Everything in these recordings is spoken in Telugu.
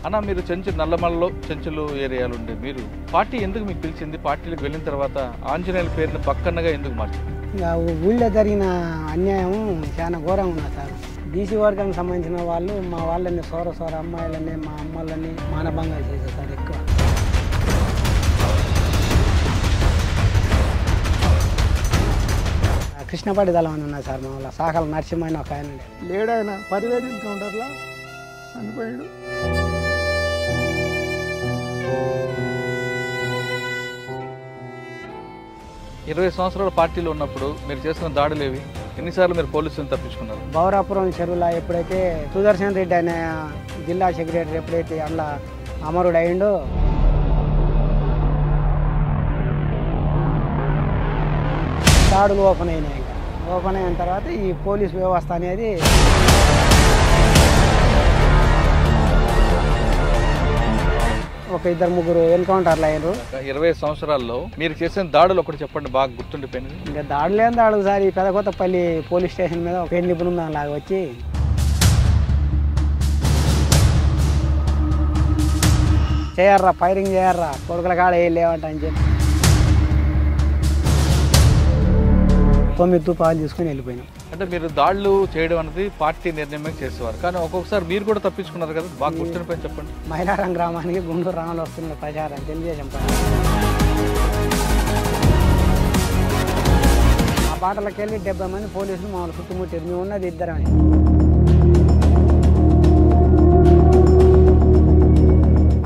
అన్న మీరు నల్లమలలో చెంచులు ఏరియాలు ఉండే మీరు పార్టీ ఎందుకు మీకు పిలిచింది? పార్టీలకు వెళ్ళిన తర్వాత ఆంజనేయుల పేరుని పక్కనగా ఎందుకు మార్చింది? ఇంకా ఊళ్ళో జరిగిన అన్యాయం చాలా ఘోరంగా ఉన్నది సార్. బీసీ వర్గానికి సంబంధించిన వాళ్ళు మా వాళ్ళని సోర అమ్మాయిలని మా అమ్మలని మానభంగాలు చేశారు సార్ ఎక్కువ. కృష్ణపాటి దళం అని ఉన్నది సార్ మా వాళ్ళ సాకల నరసింహని ఒక ఆయన లేడాయన పరివేది కౌంటర్లో చనిపోయాడు. ఇరవై సంవత్సరాల పార్టీలో ఉన్నప్పుడు మీరు చేసిన దాడులు ఏవి? ఎన్నిసార్లు మీరు పోలీసులను తప్పించుకున్నారు? బౌరాపురం చెరువులో ఎప్పుడైతే సుదర్శన్ రెడ్డి అనే జిల్లా సెక్రటరీ ఎప్పుడైతే అందులో అమరుడు అయిండో దాడులు ఓపెన్ అయినాయి. ఓపెన్ అయిన తర్వాత ఈ పోలీస్ వ్యవస్థ అనేది ఒక ఇద్దరు ముగ్గురు ఎన్కౌంటర్లు అయ్యారు. 20 సంవత్సరాల్లో మీరు చేసిన దాడులు ఒకటి చెప్పండి, బాగా గుర్తుండిపోయింది. ఇంకా దాడులేని దాడు సార్, ఈ పెదకొత్తపల్లి పోలీస్ స్టేషన్ మీద ఒక పెళ్లి బృందం లాగా వచ్చి చేయర్రా ఫైరింగ్ చేయర్రా కొడుకుల కాడ ఏం లేవంట అని చెప్పి 9 తుపాలు తీసుకుని వెళ్ళిపోయినాం. అంటే మీరు దాడులు చేయడం అనేది పార్టీ నిర్ణయమే చేసేవారు, కానీ ఒక్కొక్కసారి మీరు కూడా తప్పించుకున్నారు కదా, బాగా గుర్తుండిపోయింది చెప్పండి. మైలారం గ్రామానికి గుంటూరు రాములు వస్తున్న ప్రచారం తెలుగుదేశం ఆ బాటలకు వెళ్ళి 70 మంది పోలీసులు మామూలు చుట్టుముట్టారు. మేము ఉన్నది ఇద్దరని.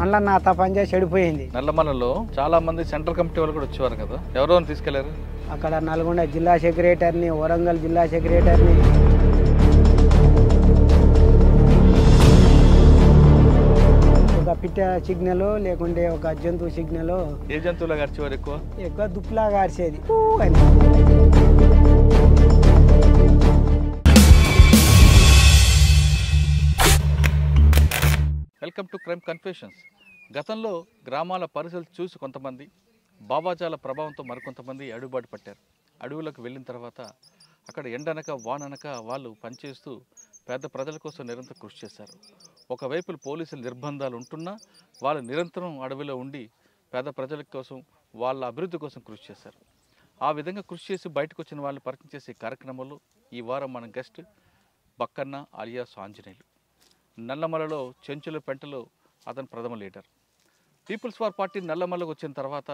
అందులో నా పని చేసి చెడిపోయింది. నల్లమలలో చాలా మంది సెంట్రల్ కమిటీ వాళ్ళు కూడా వచ్చేవారు కదా, ఎవరో తీసుకెళ్లారు? అక్కడ నల్గొండ జిల్లా సెక్రటరీని, వరంగల్ జిల్లా సెక్రటరీని, ఒక పిట్ట సిగ్నల్ లేకుంటే ఒక జంతువు సిగ్నల్. ఏ జంతువులా గార్చేవారు? ఎక్కువ దుప్పులాగా గార్చేది. Welcome to crime confessions. గతంలో గ్రామాల పరిస్థితులు చూసి కొంతమంది, బాబాజాల ప్రభావంతో మరికొంతమంది అడుగుబాటు పట్టారు. అడవులకు వెళ్ళిన తర్వాత అక్కడ ఎండనక వాననక వాళ్ళు పనిచేస్తూ పేద ప్రజల కోసం నిరంతరం కృషి చేశారు. ఒకవైపు పోలీసుల నిర్బంధాలు ఉంటున్నా వాళ్ళు నిరంతరం అడవిలో ఉండి పేద ప్రజల కోసం, వాళ్ళ అభివృద్ధి కోసం కృషి చేశారు. ఆ విధంగా కృషి చేసి బయటకు వచ్చిన వాళ్ళు పరిచయం చేసే కార్యక్రమంలో ఈ వారం మన గెస్ట్ బక్కన్న అలియాస్ ఆంజనేయులు. నల్లమలలో చెంచుల పెంటలో అతను ప్రథమ లీడర్. పీపుల్స్ వార్ పార్టీ నల్లమలకు వచ్చిన తర్వాత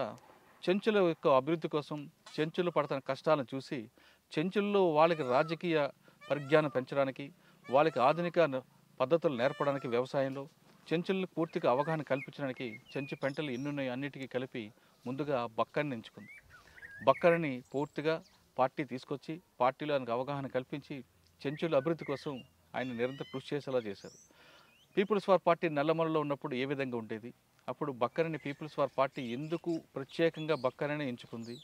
చెంచుల యొక్క అభివృద్ధి కోసం, చెంచులు పడుతున్న కష్టాలను చూసి చెంచుల్లో వాళ్ళకి రాజకీయ పరిజ్ఞానం పెంచడానికి, వాళ్ళకి ఆధునిక పద్ధతులు నేర్పడానికి, వ్యవసాయంలో చెంచులకు పూర్తిగా అవగాహన కల్పించడానికి చెంచు పెంటలు ఎన్నున్నాయి అన్నిటికీ కలిపి ముందుగా బక్కని ఎంచుకుంది. బక్కని పూర్తిగా పార్టీ తీసుకొచ్చి పార్టీలో ఆయనకు అవగాహన కల్పించి చెంచుల అభివృద్ధి కోసం ఆయన నిరంతరం కృషి చేసేలా చేశారు. పీపుల్స్ వార్ పార్టీ నల్లమలలో ఉన్నప్పుడు ఏ విధంగా ఉండేది, అప్పుడు బక్కనని పీపుల్స్ వార్ పార్టీ ఎందుకు ప్రత్యేకంగా బక్కనని ఎంచుకుంది,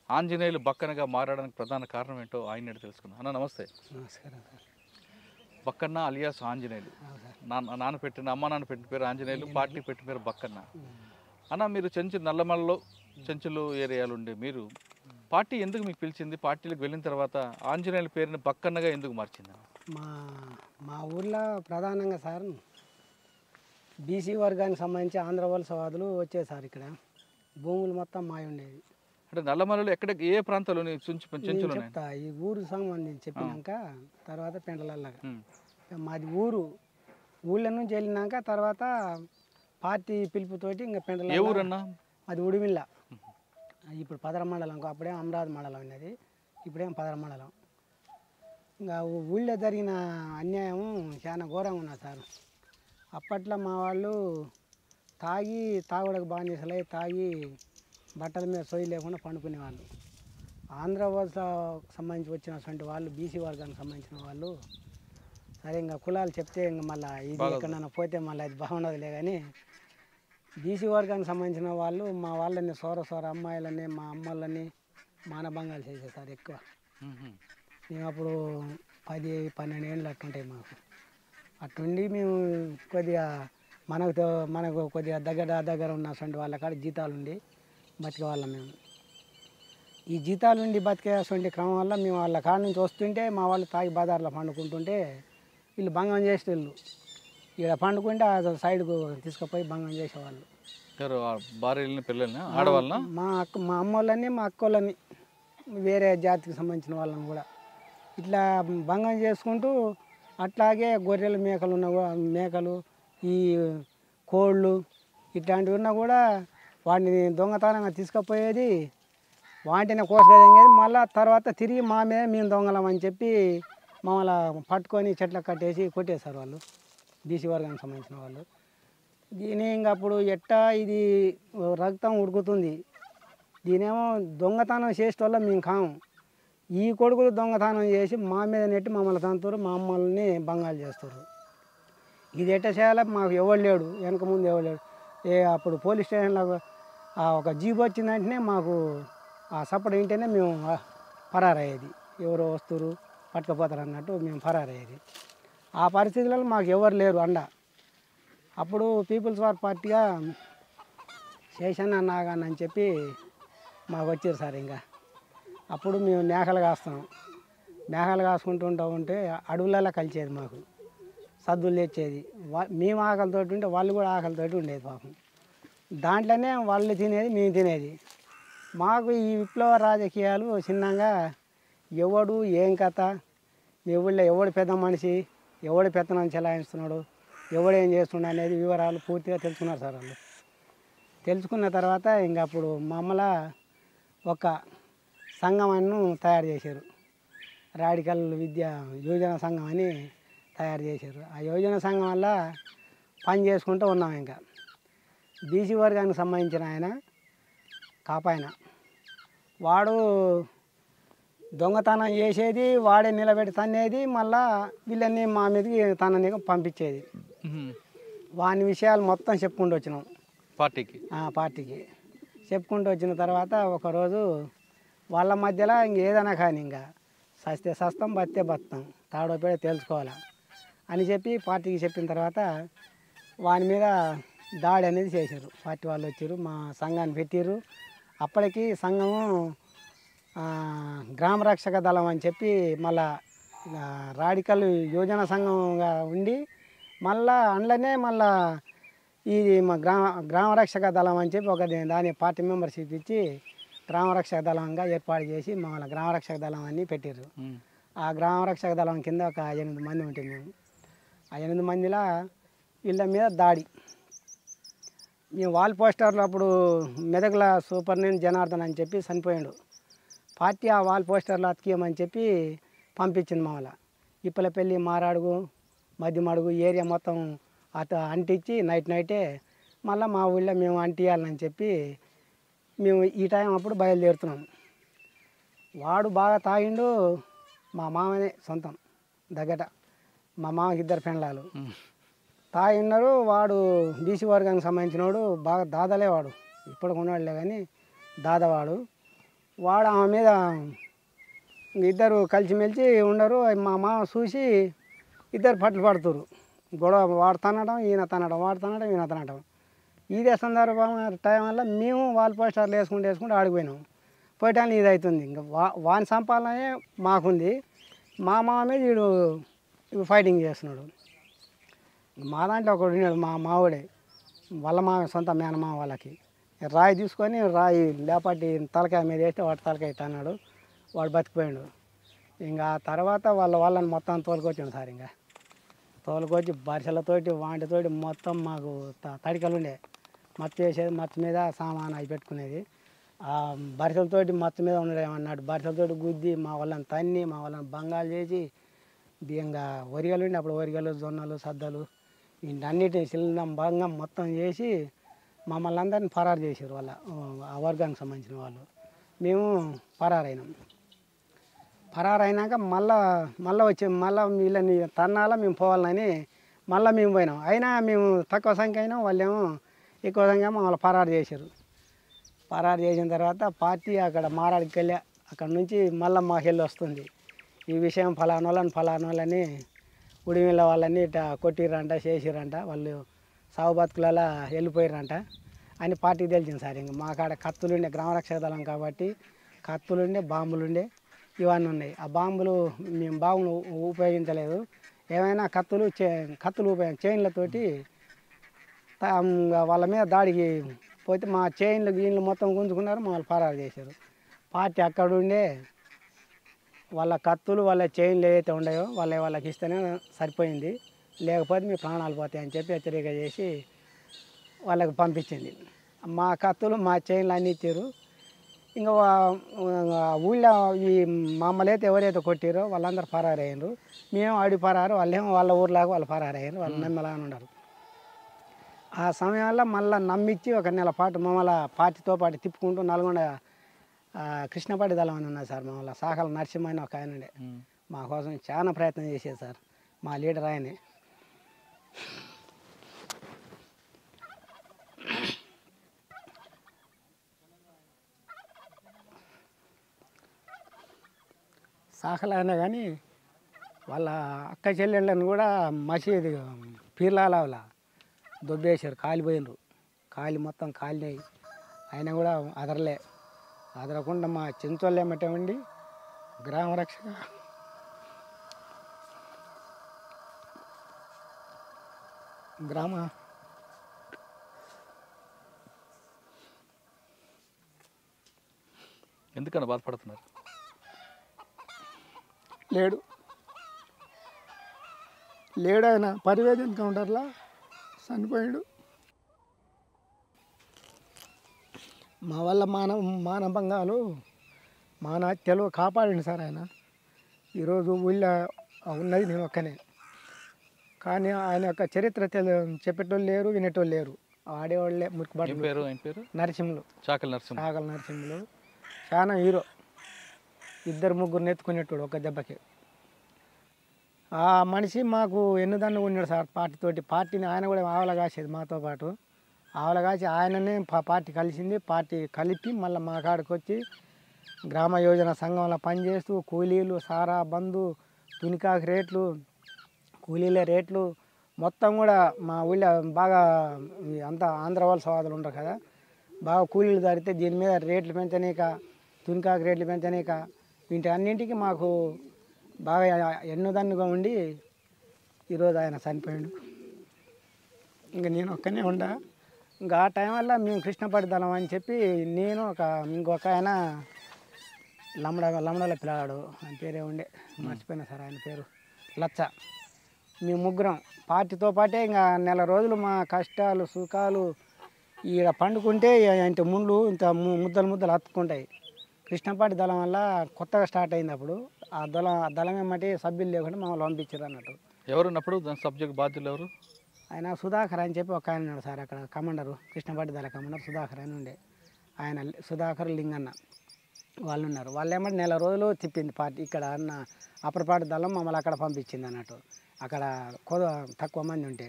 ఆంజనేయులు బక్కనగా మారడానికి ప్రధాన కారణం ఏంటో ఆయన తెలుసుకుందాం. అన్న నమస్తే. నమస్కారం. బక్కన్న అలియాస్ ఆంజనేయులు. అమ్మ నాన్న పెట్టిన పేరు ఆంజనేయులు, పార్టీ పెట్టిన పేరు బక్కన్న. అన్న మీరు నల్లమలలో చెంచులు ఏరియాలు ఉండే మీరు పార్టీ ఎందుకు మీకు పిలిచింది? పార్టీలకు వెళ్ళిన తర్వాత ఆంజనేయుల పేరుని బక్కన్నగా ఎందుకు మార్చింది? మా ఊర్లో ప్రధానంగా సార్ బీసీ వర్గానికి సంబంధించి ఆంధ్ర వలసవాదులు వచ్చేసారు. ఇక్కడ భూములు మొత్తం మాయ ఉండేది. అంటే నల్లమలలో ఎక్కడ ఏ ప్రాంతాల్లో చెప్తా, ఈ ఊరు సంబంధించి చెప్పినాక తర్వాత పెంటలల్లాగా మాది ఊళ్ళో నుంచి వెళ్ళినాక తర్వాత పార్టీ పిలుపుతోటి ఇంకా పెంటల. ఏ ఊరన్నా? అది ఉడిమిల్ల. ఇప్పుడు పదర మండలం, అప్పుడేం అమరావతి మండలం ఉన్నది, ఇప్పుడేం పదర మండలం. ఇంకా ఊళ్ళో జరిగిన అన్యాయం చాలా ఘోరంగా ఉన్నది సార్. అప్పట్లో మా వాళ్ళు తాగుడకు బానిసలై తాగి బట్టల మీద సొయ్యి లేకుండా పండుకునేవాళ్ళు. ఆంధ్ర వలస సంబంధించి వచ్చినటువంటి వాళ్ళు, బీసీ వర్గానికి సంబంధించిన వాళ్ళు, సరే ఇంకా కులాలు చెప్తే ఇంకా మళ్ళీ ఇది ఎక్కడైనా పోతే మళ్ళీ అది బాగుండదులే కానీ, బీసీ వర్గానికి సంబంధించిన వాళ్ళు మా వాళ్ళని సోర అమ్మాయిలని మా అమ్మలని మానభంగాలు చేసేసారు ఎక్కువ. మేము అప్పుడు 10-12 ఏళ్ళు అట్టుంటాయి మాకు. అట్టుండి మేము కొద్దిగా మనకు కొద్దిగా దగ్గర ఉన్నటువంటి వాళ్ళ కాడ జీతాలు ఉండి బతికే వాళ్ళం. మేము ఈ జీతాలు ఉండి బతికేటువంటి క్రమం వల్ల మేము వాళ్ళ కాడ నుంచి వస్తుంటే మా వాళ్ళు తాగి బజార్లో పండుకుంటుంటే వీళ్ళు భంగం చేసేటోళ్ళు. ఇక్కడ పండుకుంటే ఆ సైడ్కు తీసుకుపోయి భంగం చేసేవాళ్ళు. ఎవరు భార్యలని పిల్లల్ని ఆడవాళ్ళ? మా అమ్మ వాళ్ళని మా అక్క వాళ్ళని వేరే జాతికి సంబంధించిన వాళ్ళని కూడా ఇట్లా భంగం చేసుకుంటూ అట్లాగే గొర్రెలు మేకలు మేకలు ఈ కోళ్ళు ఇట్లాంటివి ఉన్నా కూడా వాటిని దొంగతనంగా తీసుకుపోయేది, వాటిని కోసుకెళ్ళేది. మళ్ళీ తర్వాత తిరిగి మా మీద మేము దొంగలం అని చెప్పి మమ్మల్ని పట్టుకొని చెట్లకు కట్టేసి కొట్టేశారు వాళ్ళు, బీసీ వర్గానికి సంబంధించిన వాళ్ళు. దీని ఇంకా అప్పుడు ఎట్టా ఇది రక్తం ఉడుకుతుంది. దీనేమో దొంగతనం చేసేటోళ్ళ మేము కాము. ఈ కొడుకులు దొంగతనం చేసి మా మీద నెట్టి మమ్మల్ని తంతురు, మా అమ్మల్ని బంగాలు చేస్తారు. ఇది ఎట్ట చేయాలి మాకు ఎవరు లేడు, వెనక ముందు ఎవరు లేడు. అప్పుడు పోలీస్ స్టేషన్లో ఒక జీబు వచ్చిందంటేనే మాకు ఆ సపోర్ట్ వింటేనే మేము పరారయ్యేది. ఎవరో వస్తురు పట్టుకుపోతారు అన్నట్టు మేము పరారయ్యేది. ఆ పరిస్థితులలో మాకు ఎవరు లేరు అండ. అప్పుడు పీపుల్స్ వార్ పార్టీగా శేషన్న నాగన్న అని చెప్పి మాకు వచ్చారు సార్. ఇంకా అప్పుడు మేము మేకలు కాస్తాం. మేకలు కాసుకుంటూ ఉంటే అడవులలో కలిసేది, మాకు సద్దులు తెచ్చేది. మేము ఆకలితోటి ఉంటే వాళ్ళు కూడా ఆకలితోటి ఉండేది పాపం. దాంట్లోనే వాళ్ళు తినేది, మేము తినేది. మాకు ఈ విప్లవ రాజకీయాలు చిన్నగా ఎవడు ఏం కథ, ఎవళ్ళో ఎవడు పెద్ద మనిషి, ఎవడు పెత్తనం చెలాయిస్తున్నాడు, ఎవడేం చేస్తుండ అనేది వివరాలు పూర్తిగా తెలుసుకున్నారు సార్ వాళ్ళు. తెలుసుకున్న తర్వాత ఇంకా అప్పుడు మమ్మల్ని ఒక సంఘం తయారు చేశారు. రాడికల్ విద్యా యువజన సంఘం అని తయారు చేశారు. ఆ యువజన సంఘం వల్ల పని చేసుకుంటూ ఉన్నాం. ఇంకా బీసీ వర్గానికి సంబంధించిన ఆయన కాపాయన, వాడు దొంగతనం చేసేది, వాడే నిలబెట్టి తన్నేది, మళ్ళా వీళ్ళని మా మీదకి తనని పంపించేది. వాని విషయాలు మొత్తం చెప్పుకుంటూ వచ్చినాం పార్టీకి చెప్పుకుంటూ వచ్చిన తర్వాత ఒకరోజు వాళ్ళ మధ్యలో ఇంకేదైనా కానీ ఇంకా సస్తే సస్తం బత్తే బతాం తాడోపేడ తెలుసుకోవాలా అని చెప్పి పార్టీకి చెప్పిన తర్వాత వాని మీద దాడి అనేది చేశారు. పార్టీ వాళ్ళు వచ్చారు, మా సంఘాన్ని పెట్టారు. అప్పటికి సంఘము గ్రామ రక్షక దళం అని చెప్పి మళ్ళా రాడికల్ యోజన సంఘంగా ఉండి మళ్ళా అందులోనే మళ్ళా ఇది మా గ్రామ రక్షక దళం అని చెప్పి ఒక దాని పార్టీ మెంబర్షిప్ ఇచ్చి గ్రామ రక్షక దళంగా ఏర్పాటు చేసి మమ్మల్ని గ్రామ రక్షక దళం అని పెట్టారు. ఆ గ్రామ రక్షక దళం కింద ఒక 8 మంది ఉంటుంది. మేము ఆ 8 మందిలో వీళ్ళ మీద దాడి. మేము వాల్ పోస్టర్లు అప్పుడు మెదక్ల సూపరింటెండెంట్ జనార్దన్ అని చెప్పి చనిపోయాడు. పార్టీ ఆ వాల్ పోస్టర్లు అతికియమని చెప్పి పంపించింది మమ్మల్ని. ఇప్పలపల్లి, మారాడుగు, మధ్యమడుగు ఏరియా మొత్తం అంటించి నైటే మళ్ళీ మా ఊళ్ళో మేము అంటియాలని చెప్పి మేము ఈ టైం అప్పుడు బయలుదేరుతున్నాం. వాడు బాగా తాగిండు. మా మామనే సొంతం దగ్గర, మా మామకి 2 పెండ్లాలు తాగిన్నారు. వాడు బీసీ వర్గానికి సంబంధించిన వాడు, బాగా దాదాలే వాడు, ఇప్పుడు ఉన్నాడులే కానీ దాదావాడు. వాడు ఆమె మీద ఇద్దరు కలిసిమెలిసి ఉండరు. మా మామ చూసి ఇద్దరు పట్లు పడుతురు. గొడవ వాడు తనడం, ఈయన తనడం, వాడు తనడం, ఈయన తనడం. ఇదే సందర్భం టైం వల్ల మేము వాల్ పోస్టర్లు వేసుకుంటూ ఆడిపోయినాం. పోయటానికి ఇది అవుతుంది. ఇంకా వాని సంపాదనే మాకుంది. మా మామ మీద వీడు ఫైటింగ్ చేస్తున్నాడు. మా దాంట్లో ఒకడు ఉన్నాడు, మా మావుడే, వాళ్ళ మామ సొంత మేనమామ వాళ్ళకి. రాయి తీసుకొని రాయి లేపాటి తలకాయ మీద వేస్తే వాడు తలకాయ అన్నాడు. వాడు బతికిపోయాడు. ఇంకా తర్వాత వాళ్ళని మొత్తం తోలుకొచ్చాడు సార్. ఇంకా తోలుకొచ్చి బరిసెలతోటి వాటితోటి మొత్తం మాకు తడికలు ఉండే మత్తు వేసేది, మత్తు మీద సామాన్ అవి పెట్టుకునేది. ఆ బరిసెలతోటి మత్తు మీద ఉండేమన్నాడు. బరిసెలతోటి గుద్ది మా వాళ్ళని తన్ని, మా వాళ్ళని బంగాలు చేసి ఇంకా వరిగలు ఉండి అప్పుడు వరిగలు, జొన్నలు, సద్దలు వీటన్నిటిని చిల్లం భంగం మొత్తం చేసి మమ్మల్ని అందరినీ పరారు చేశారు. ఆ వర్గానికి సంబంధించిన వాళ్ళు. మేము పరారైనాం. పరారైనాక మళ్ళీ వీళ్ళని తన్నాలా మేము పోవాలని మళ్ళీ మేము పోయినాం. అయినా మేము తక్కువ సంఖ్య అయినాం, వాళ్ళేమో ఎక్కువ సంఖ్య మమ్మల్ని పరారు చేశారు. పరారు చేసిన తర్వాత పార్టీ అక్కడ మారాడికి వెళ్ళి అక్కడ నుంచి మళ్ళీ మాకు వెళ్ళి వస్తుంది. ఈ విషయం ఫలానోళ్ళని ఉడిమిళ్ళ వాళ్ళని ఇట్లా కొట్టిర్రంట, చేసిర్రంట, వాళ్ళు సాగు బతుకులలో వెళ్ళిపోయారంట అని పార్టీకి తెలిసింది సార్. ఇంకా మా కాడ కత్తులుండే, గ్రామరక్షక దళం కాబట్టి కత్తులుండే, బాంబులుండే, ఇవన్నీ ఉన్నాయి. ఆ బాంబులు మేము ఉపయోగించలేదు. ఏమైనా కత్తులు చైన్లతోటి వాళ్ళ మీద దాడికి పోతే మా చైన్లు గీన్లు మొత్తం గుంజుకున్నారు, మమ్మల్ని పరారు చేశారు. పార్టీ అక్కడ ఉండే వాళ్ళ కత్తులు వాళ్ళ చైన్లు ఏవైతే ఉన్నాయో వాళ్ళకి ఇస్తేనే సరిపోయింది, లేకపోతే మీ ప్రాణాలు పోతాయి అని చెప్పి హెచ్చరిక చేసి వాళ్ళకి పంపించింది. మా కత్తులు మా చైన్లు అన్నీ ఇచ్చారు. ఇంకా ఊళ్ళో ఈ మమ్మల్ని అయితే ఎవరైతే కొట్టారో వాళ్ళందరూ పరారయ్యారు. మేము ఆడి పరారు, వాళ్ళేమో వాళ్ళ ఊర్లాగా వాళ్ళు పరారయ్యారు. వాళ్ళు నమ్మలాగా ఉన్నారు. ఆ సమయంలో మళ్ళీ నమ్మించి ఒక నెల పాటు మమ్మల్ని పార్టీతో పాటు తిప్పుకుంటూ నల్గొండ కృష్ణపాటి దళం అని ఉన్నది సార్. మమ్మల్ని సాకల నరసింహ అని ఒక ఆయన ఉండే, మా కోసం చాలా ప్రయత్నం చేసేది సార్. మా లీడర్ ఆయనే. సాకల అయినా కానీ వాళ్ళ అక్క చెల్లెళ్ళని కూడా మసీదు పీర్లాల దొబ్బేశారు, కాలిపోయినరు. మొత్తం కాలినాయి. అయినా కూడా అదరకుండా మా చెంచోళ్ళు ఏమంటామండి గ్రామ రక్షక ఎందుకన్నా బాధపడుతున్నారు? లేడు ఆయన పరివేది ఎన్కౌంటర్లో చనిపోయాడు. మా వల్ల మానభంగాలు హత్యలు కాపాడండి సార్ ఆయన. ఈరోజు ఊళ్ళో ఉన్నది నేను ఒక్కనే, కానీ ఆయన యొక్క చరిత్ర చెప్పేటోళ్ళు లేరు, వినేటోళ్ళు లేరు. ఆడేవాళ్ళే మురికిబాటు నరసింహులు, చాకల నరసింహులు చాలా హీరో. 2-3 నెత్తుకునేటోడు ఒక దెబ్బకి. ఆ మనిషి మాకు ఎన్నుదన్ను ఉన్నాడు సార్ పార్టీని. ఆయన కూడా ఆవలగాసేది మాతో పాటు. ఆవలగాసి ఆయననే పార్టీ కలిసింది. పార్టీ కలిపి మళ్ళీ మా కాడికి వచ్చి గ్రామ యోజన సంఘంలో పనిచేస్తూ కూలీలు, సారా, బంధు, తునికాకు రేట్లు, కూలీల రేట్లు మొత్తం కూడా మా ఊళ్ళో బాగా అంతా ఆంధ్ర వలసవాదులు ఉంటారు కదా, బాగా కూలీలు దాడితే దీని మీద రేట్లు పెంచనీక, తునికాకు రేట్లు పెంచనీక, వీటి అన్నింటికి మాకు బాగా ఎన్నుదన్నుగా ఉండి ఈరోజు ఆయన చనిపోయాడు. ఇంకా నేను ఒక్కనే ఉండా. ఇంకా ఆ టైం వల్ల మేము కృష్ణపాటి దళం అని చెప్పి నేను ఇంకొక ఆయన లమ్మడల పిల్లాడు, ఆయన పేరే ఉండే మర్చిపోయినా సార్ ఆయన పేరు, లచ్చ. మేము ముగ్గురం పార్టీతో పాటే ఇంకా నెల రోజులు మా కష్టాలు సుఖాలు ఈడ పండుకుంటే ఇంత ముండ్లు ఇంత ముద్దలు హత్తుకుంటాయి. కృష్ణపాటి దళం వల్ల కొత్తగా స్టార్ట్ అయింది. అప్పుడు ఆ దళం ఏమంటే సభ్యులు లేకుండా మమ్మల్ని పంపించారు అన్నట్టు. ఎవరున్నప్పుడు దాని సబ్జెక్ట్ బాధ్యులు ఎవరు? ఆయన సుధాకర్ అని చెప్పి ఒక ఆయన ఉన్నాడు సార్ అక్కడ కమాండరు, కృష్ణపాటి దళ కమాండర్ సుధాకర్ అని ఉండే. ఆయన సుధాకర్ లింగన్న వాళ్ళు ఉన్నారు. వాళ్ళు ఏమంటే నెల రోజులు తిప్పింది పార్టీ. ఇక్కడ అన్న అప్పటిపాటి దళం మమ్మల్ని అక్కడ పంపించింది అన్నట్టు. అక్కడ తక్కువ మంది ఉంటే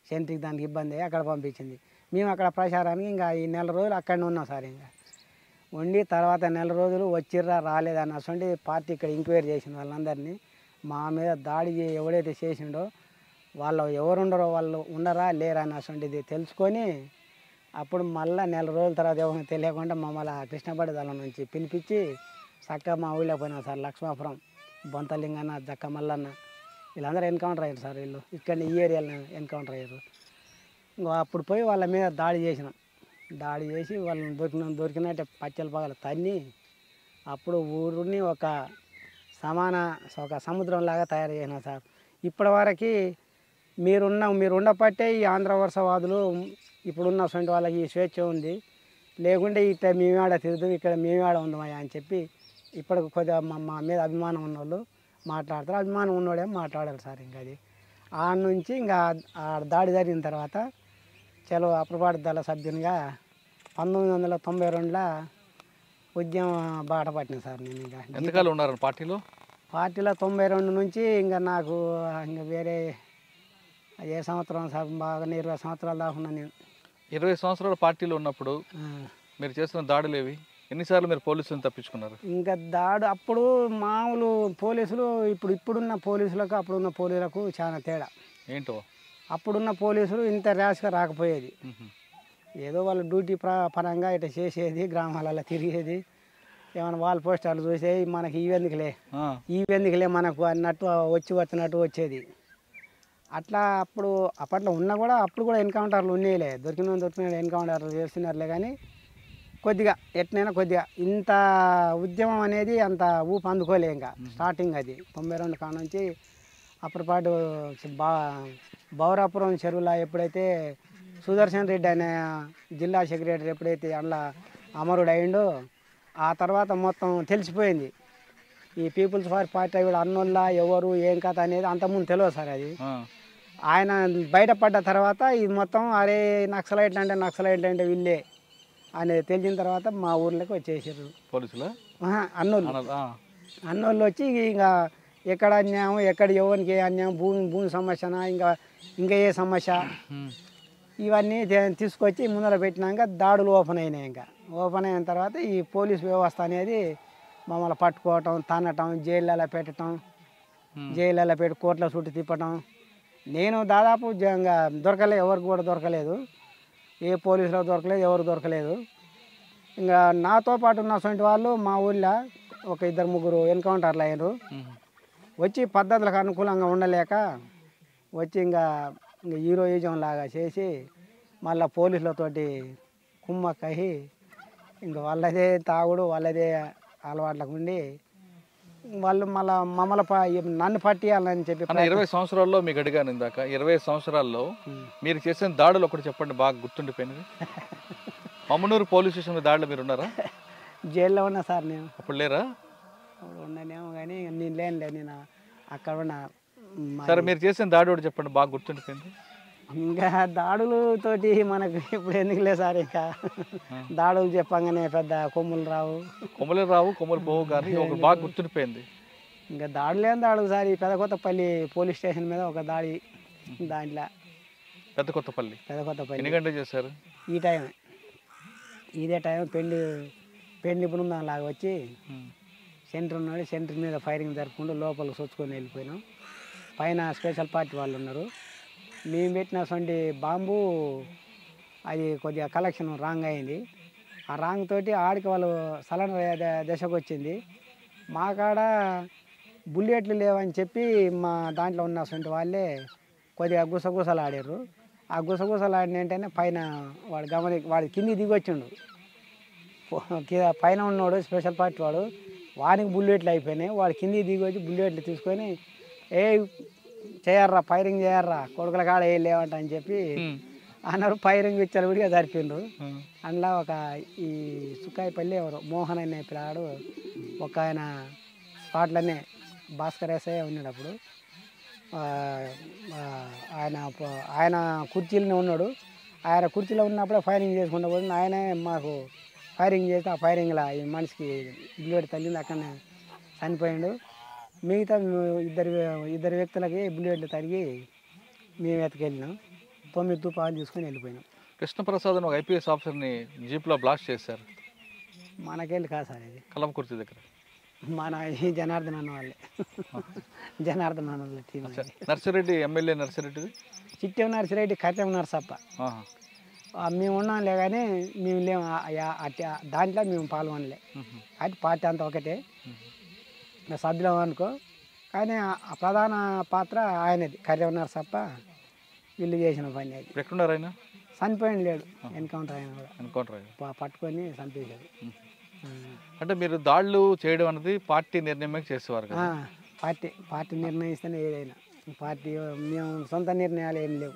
సెంట్రీకి దానికి ఇబ్బంది అయ్యి అక్కడ పంపించింది. మేము అక్కడ ప్రచారానికి ఇంకా ఈ నెల రోజులు అక్కడనే ఉన్నాం సార్. ఇంకా ఉండి తర్వాత నెల రోజులు వచ్చిర్రా రాలేదా అన్నటువంటి పార్టీ ఇక్కడ ఎంక్వైరీ చేసింది వాళ్ళందరినీ. మా మీద దాడి ఎవడైతే చేసిండో వాళ్ళు ఎవరుండరో వాళ్ళు ఉండరా లేరా అన్నటువంటిది తెలుసుకొని అప్పుడు మళ్ళీ నెల రోజుల తర్వాత ఎవరైనా తెలియకుండా మమ్మల్ని కృష్ణపాటి దళం నుంచి పిలిపించి చక్కగా మా ఊళ్ళో పోయినా సార్. లక్ష్మాపురం, బొంతలింగన్న, జక్క మల్లన్న వీళ్ళందరూ ఎన్కౌంటర్ అయ్యారు సార్. వీళ్ళు ఇక్కడ ఈ ఏరియాలో ఎన్కౌంటర్ అయ్యారు. ఇంకా అప్పుడు పోయి వాళ్ళ మీద దాడి చేసి వాళ్ళని దొరికినట్టే పచ్చల పగల తన్ని అప్పుడు ఊరిని ఒక సముద్రంలాగా తయారు చేసినాం సార్. ఇప్పటివరకు మీరు ఉండబట్టే ఈ ఆంధ్ర వలసవాదులు ఇప్పుడున్న సొంటి వాళ్ళకి ఈ స్వేచ్ఛ ఉంది, లేకుంటే ఇక్కడ మేమేడ తిరుగుతాం, ఇక్కడ మేమేడ ఉందామయ్యా అని చెప్పి ఇప్పటికి కొద్దిగా మా మీద అభిమానం ఉన్నోళ్ళు మాట్లాడతారు, అభిమానం ఉన్నోడేమో మాట్లాడారు సార్. ఇంకా అది ఆ నుంచి ఇంకా ఆ దాడి జరిగిన తర్వాత చలో అప్పటిపాటి దళ సభ్యునిగా 1992లో ఉద్యమం బాట పట్టిన సార్. నేను ఇంకా ఎంతకాలం ఉన్నారు పార్టీలో? 92 నుంచి ఇంకా నాకు ఇంకా వేరే ఏ సంవత్సరం సార్ బాగా 20 సంవత్సరాల దాకా ఉన్నా నేను. 20 సంవత్సరాల పార్టీలో ఉన్నప్పుడు మీరు చేస్తున్న దాడులు ఏవి? ఎన్నిసార్లు మీరు పోలీసులను తప్పించుకున్నారు? ఇంకా అప్పుడు మామూలు పోలీసులు ఇప్పుడున్న పోలీసులకు అప్పుడున్న పోలీసులకు చాలా తేడా. ఏంటో అప్పుడున్న పోలీసులు ఇంత ర్యాష్గా రాకపోయేది. ఏదో వాళ్ళు డ్యూటీ పరంగా ఇట్లా చేసేది, గ్రామాలలో తిరిగేది, ఏమైనా వాల్ పోస్టర్లు చూసేది, మనకి ఇవెందుకులే మనకు అన్నట్టు వచ్చినట్టు వచ్చేది. అట్లా అప్పట్లో ఉన్నా కూడా అప్పుడు కూడా ఎన్కౌంటర్లు ఉన్నాయిలే, దొరికిన ఎన్కౌంటర్లు చేస్తున్నారులే. కానీ కొద్దిగా ఎట్నైనా కొద్దిగా ఇంత ఉద్యమం అనేది అంత ఊపు అందుకోలే. ఇంకా స్టార్టింగ్ అది 92 కాడ నుంచి అప్పటిపాటు బౌరాపురం చెరువులో ఎప్పుడైతే సుదర్శన్ రెడ్డి అనే జిల్లా సెక్రటరీ ఎప్పుడైతే అందులో అమరుడు అయిండో ఆ తర్వాత మొత్తం తెలిసిపోయింది. ఈ పీపుల్స్ పార్టీ కూడా అన్నోళ్ళ ఎవరు ఏం కథ అనేది అంతకుముందు తెలియదు సార్. అది ఆయన బయటపడ్డ తర్వాత ఇది మొత్తం అరే నక్సలైట్లు అంటే వీళ్ళే అనేది తెలిసిన తర్వాత మా ఊర్లోకి వచ్చేసారు పోలీసులు. అన్నోళ్ళు వచ్చి ఇంకా ఎక్కడ అన్యాయం, ఎక్కడ ఎవరికి ఏ అన్యాయం, భూమి సమస్యనా ఇంకా ఏ సమస్య, ఇవన్నీ తీసుకొచ్చి ముందర పెట్టినాక దాడులు ఓపెన్ అయినాయి. ఇంకా ఓపెన్ అయిన తర్వాత ఈ పోలీస్ వ్యవస్థ అనేది మమ్మల్ని పట్టుకోవటం, తన్నటం, జైళ్ళలో పెట్టడం, జైళ్ళలో పెట్టి కోర్టుల చుట్టూ తిప్పటం. నేను దాదాపు ఇంకా ఎవరికి కూడా దొరకలేదు, ఏ పోలీసులో దొరకలేదు, ఎవరు దొరకలేదు. ఇంకా నాతో పాటు ఉన్నటువంటి వాళ్ళు మా ఊళ్ళో ఒక 2-3 ఎన్కౌంటర్లు అయ్యారు. వచ్చి పద్ధతులకు అనుకూలంగా ఉండలేక వచ్చి ఇంకా హీరోయిజం లాగా చేసి మళ్ళీ పోలీసులతోటి కుమ్మక్కయి ఇంకా వాళ్ళదే తాగుడు, వాళ్ళదే అలవాట్లకు ఉండి వాళ్ళు మమ్మల్ని నన్ను పట్టియాలని చెప్పి. 20 సంవత్సరాల్లో మీకు అడిగాను ఇందాక, 20 సంవత్సరాల్లో మీరు చేసిన దాడులు ఒకటి చెప్పండి బాగా గుర్తుండిపోయినది. మమ్మనూరు పోలీస్ స్టేషన్ దాడిలో మీరు ఉన్నారా? జైల్లో ఉన్నా సార్ నేను. అప్పుడు లేరా? అప్పుడు ఉన్నానేమో కానీ నేను లేనులే, నేను అక్కడ ఉన్నా. సరే మీరు చేసిన దాడి ఒకటి చెప్పండి బాగా గుర్తుండిపోయింది. ఇంకా దాడులతోటి మనకు ఇప్పుడు ఎందుకులే సార్, ఇంకా దాడులు చెప్పంగానే పెద్ద కొమ్ములు రావు కొమ్ములు పోవు, కానీ ఒక బాగా గుర్తుండిపోయింది. ఇంకా దాడులేం దాడులు సార్. ఈ పెదకొత్తపల్లి పోలీస్ స్టేషన్ మీద ఒక దాడి, దాంట్లో పెదకొత్తపల్లి ఎన్ని గంటలు చేశారు? ఈ టైం ఇదే టైం పెండి బృందం లాగా వచ్చి సెంటర్ ఉన్నాడు, సెంటర్ మీద ఫైరింగ్ జరుపుకుంటూ లోపలికి సొచ్చుకొని వెళ్ళిపోయినాం. పైన స్పెషల్ పార్టీ వాళ్ళు ఉన్నారు. మేము పెట్టినటువంటి బాంబు అది కొద్దిగా కలెక్షన్ రాంగ్ అయింది. ఆ రాంగ్ తోటి ఆడికి వాళ్ళు సలనర్ దశకు వచ్చింది. మా కాడ బుల్లెట్లు లేవని చెప్పి మా దాంట్లో ఉన్నటువంటి వాళ్ళే కొద్దిగా గుసగుసలు ఆడారు. ఆ గుసగుసలు ఆడిన వెంటనే పైన వాడు కిందికి దిగి వచ్చిండు. పైన ఉన్నాడు స్పెషల్ పార్టీ వానికి బుల్లెట్లు అయిపోయినాయి. వాడు కిందికి దిగి వచ్చి బుల్లెట్లు తీసుకొని చేయర్రా ఫైరింగ్ చేయర్రా కొడుకుల కాడ ఏ లేవంట అని చెప్పి అన్నారు. ఫైరింగ్ విచ్చలవిడిగా జరిపిండ్రు. అందులో ఒక ఈ సుక్కాయపల్లి ఎవరు మోహన్ అనే పిల్లాడు ఒక ఆయన స్పాట్లోనే భాస్కర్ ఎస్ఐ ఉన్నాడు. అప్పుడు ఆయన కుర్చీలోనే ఉన్నాడు. ఆయన కుర్చీలో ఉన్నప్పుడే ఫైరింగ్ చేసుకుంటూ పోతుంది. ఆయనే మాకు ఫైరింగ్ చేస్తే ఆ ఫైరింగ్లో ఈ మనిషికి బుల్లెట్ తగిలింది, అక్కడనే చనిపోయాడు. మిగతా ఇద్దరు వ్యక్తులకి బుల్లెట్లు తరిగి మేము ఎత్తుకెళ్ళినాం. 9 తుపాకులు తీసుకొని వెళ్ళిపోయినాం. కృష్ణప్రసాద్ ఒక ఐపీఎస్ ఆఫీసర్ని జీప్లో బ్లాస్ట్ చేశారు. మనకెళ్ళి కాదు సార్, ఇది కలంకుర్తి దగ్గర మన ఈ జనార్దన్ అన్న వాళ్ళే. జనార్దన్ అన్న వాళ్ళ టీం. నర్సిరెడ్డి ఎమ్మెల్యే నర్సిరెడ్డి, చిట్టెం నర్సిరెడ్డి, కట్టెం నర్సప్ప మేము ఉన్నాంలే. కానీ మేము లేము దాంట్లో మేము పాల్గొనలే. అది పార్టీ అంతా ఒకటే, సభ్యులం అనుకో. కానీ ఆ ప్రధాన పాత్ర ఆయనది, కట్టెం నర్సప్ప. వీళ్ళు చేసిన పని అది. ఎక్కడున్నారు ఆయన? చనిపోయిన లేడు, ఎన్కౌంటర్ అయినా కూడా పట్టుకొని చంపేశాడు. అంటే మీరు దాడులు చేయడం అనేది పార్టీ నిర్ణయం చేసేవారు కదా? పార్టీ నిర్ణయిస్తేనే ఏదైనా. పార్టీ మేము సొంత నిర్ణయాలు ఏం లేవు.